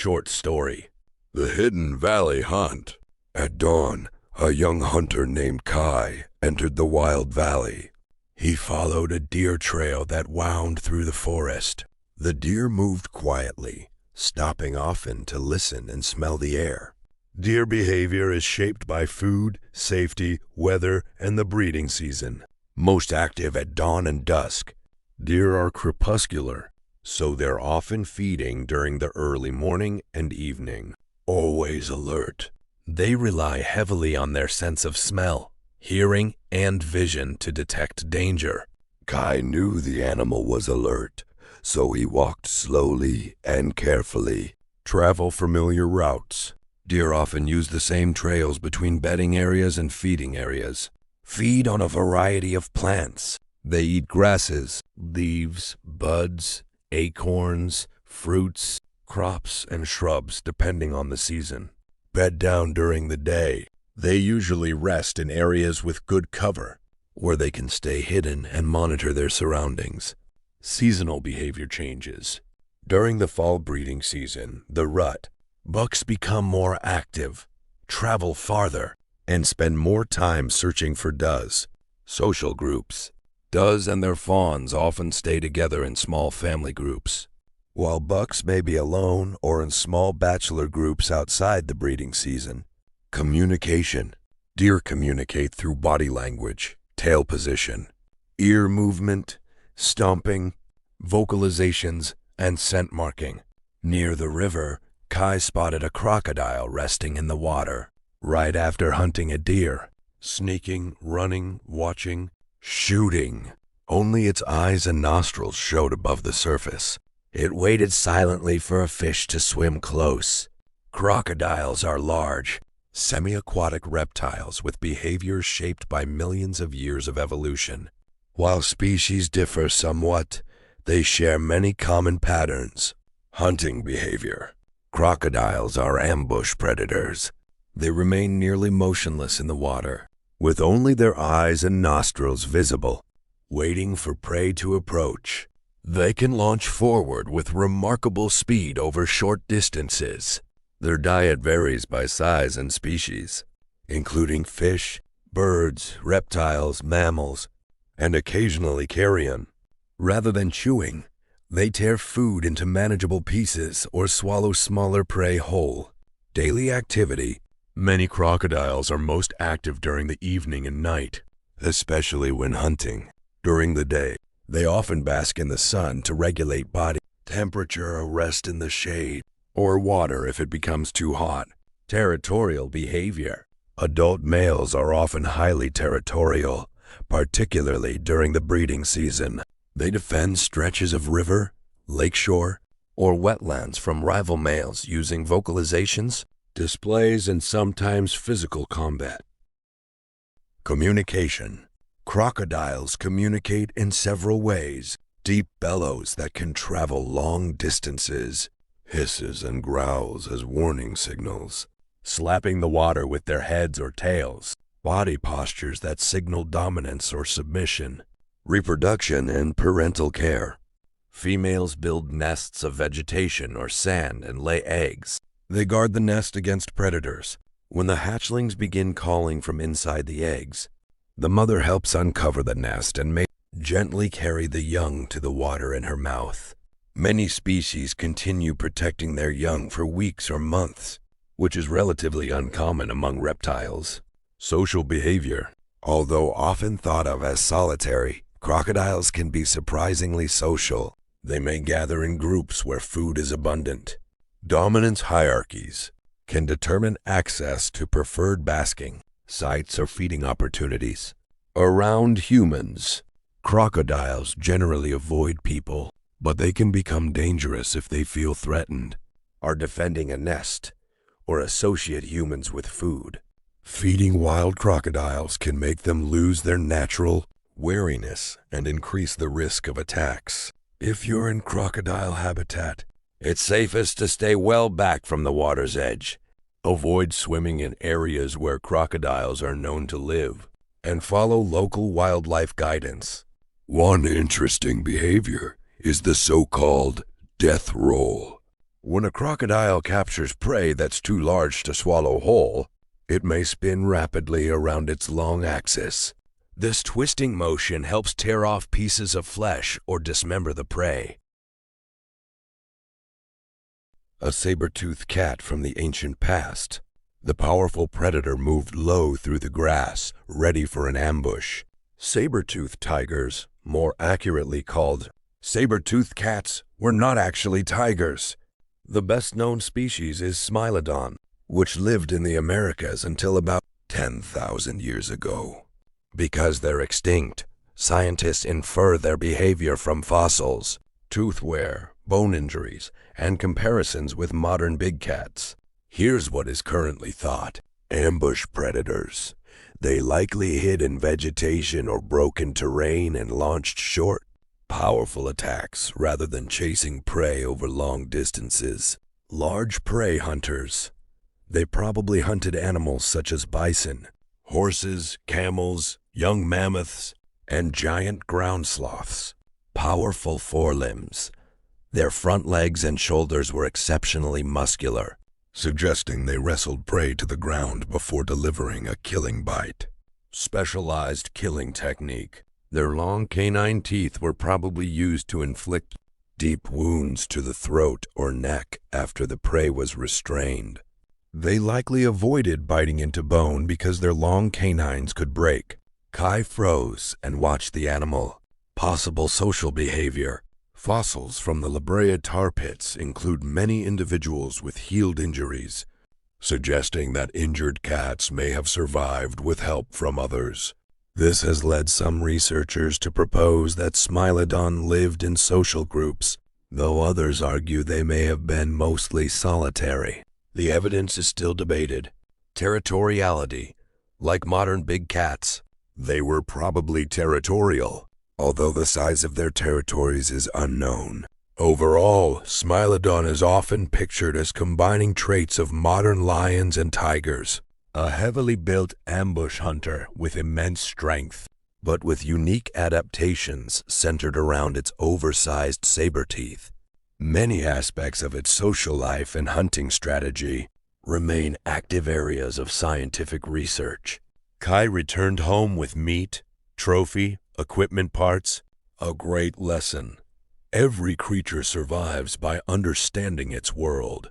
Short story. The Hidden Valley Hunt. At dawn, a young hunter named Kai entered the wild valley. He followed a deer trail that wound through the forest. The deer moved quietly, stopping often to listen and smell the air. Deer behavior is shaped by food, safety, weather, and the breeding season. Most active at dawn and dusk. Deer are crepuscular, so they're often feeding during the early morning and evening. Always alert. They rely heavily on their sense of smell, hearing, and vision to detect danger. Kai knew the animal was alert, so he walked slowly and carefully. Travel familiar routes. Deer often use the same trails between bedding areas and feeding areas. Feed on a variety of plants. They eat grasses, leaves, buds, acorns, fruits, crops, and shrubs depending on the season. Bed down during the day. They usually rest in areas with good cover, where they can stay hidden and monitor their surroundings. Seasonal behavior changes. During the fall breeding season, the rut, bucks become more active, travel farther, and spend more time searching for does. Social groups. Does and their fawns often stay together in small family groups, while bucks may be alone or in small bachelor groups outside the breeding season. Communication. Deer communicate through body language, tail position, ear movement, stomping, vocalizations, and scent marking. Near the river, Kai spotted a crocodile resting in the water right after hunting a deer. Sneaking, running, watching, shooting. Only its eyes and nostrils showed above the surface. It waited silently for a fish to swim close. Crocodiles are large, semi-aquatic reptiles with behaviors shaped by millions of years of evolution. While species differ somewhat, they share many common patterns. Hunting behavior. Crocodiles are ambush predators. They remain nearly motionless in the water, with only their eyes and nostrils visible, waiting for prey to approach. They can launch forward with remarkable speed over short distances. Their diet varies by size and species, including fish, birds, reptiles, mammals, and occasionally carrion. Rather than chewing, they tear food into manageable pieces or swallow smaller prey whole. Daily activity. Many crocodiles are most active during the evening and night, especially when hunting. During the day, they often bask in the sun to regulate body temperature or rest in the shade, or water if it becomes too hot. Territorial behavior. Adult males are often highly territorial, particularly during the breeding season. They defend stretches of river, lakeshore, or wetlands from rival males using vocalizations, displays, and sometimes physical combat. Communication. Crocodiles communicate in several ways. Deep bellows that can travel long distances. Hisses and growls as warning signals. Slapping the water with their heads or tails. Body postures that signal dominance or submission. Reproduction and parental care. Females build nests of vegetation or sand and lay eggs. They guard the nest against predators. When the hatchlings begin calling from inside the eggs, the mother helps uncover the nest and may gently carry the young to the water in her mouth. Many species continue protecting their young for weeks or months, which is relatively uncommon among reptiles. Social behavior. Although often thought of as solitary, crocodiles can be surprisingly social. They may gather in groups where food is abundant. Dominance hierarchies can determine access to preferred basking sites or feeding opportunities. Around humans, crocodiles generally avoid people, but they can become dangerous if they feel threatened, are defending a nest, or associate humans with food. Feeding wild crocodiles can make them lose their natural wariness and increase the risk of attacks. If you're in crocodile habitat, it's safest to stay well back from the water's edge. Avoid swimming in areas where crocodiles are known to live, and follow local wildlife guidance. One interesting behavior is the so-called death roll. When a crocodile captures prey that's too large to swallow whole, it may spin rapidly around its long axis. This twisting motion helps tear off pieces of flesh or dismember the prey. A saber-toothed cat from the ancient past. The powerful predator moved low through the grass, ready for an ambush. Saber-toothed tigers, more accurately called saber-toothed cats, were not actually tigers. The best-known species is Smilodon, which lived in the Americas until about 10,000 years ago. Because they're extinct, scientists infer their behavior from fossils, tooth wear, bone injuries, and comparisons with modern big cats. Here's what is currently thought. Ambush predators. They likely hid in vegetation or broken terrain and launched short, powerful attacks rather than chasing prey over long distances. Large prey hunters. They probably hunted animals such as bison, horses, camels, young mammoths, and giant ground sloths. Powerful forelimbs. Their front legs and shoulders were exceptionally muscular, suggesting they wrestled prey to the ground before delivering a killing bite. Specialized killing technique. Their long canine teeth were probably used to inflict deep wounds to the throat or neck after the prey was restrained. They likely avoided biting into bone because their long canines could break. Kai froze and watched the animal. Possible social behavior. Fossils from the La Brea tar pits include many individuals with healed injuries, suggesting that injured cats may have survived with help from others. This has led some researchers to propose that Smilodon lived in social groups, though others argue they may have been mostly solitary. The evidence is still debated. Territoriality. Like modern big cats, they were probably territorial, although the size of their territories is unknown. Overall, Smilodon is often pictured as combining traits of modern lions and tigers. A heavily built ambush hunter with immense strength, but with unique adaptations centered around its oversized saber teeth. Many aspects of its social life and hunting strategy remain active areas of scientific research. Kai returned home with meat, trophy, equipment parts, a great lesson. Every creature survives by understanding its world.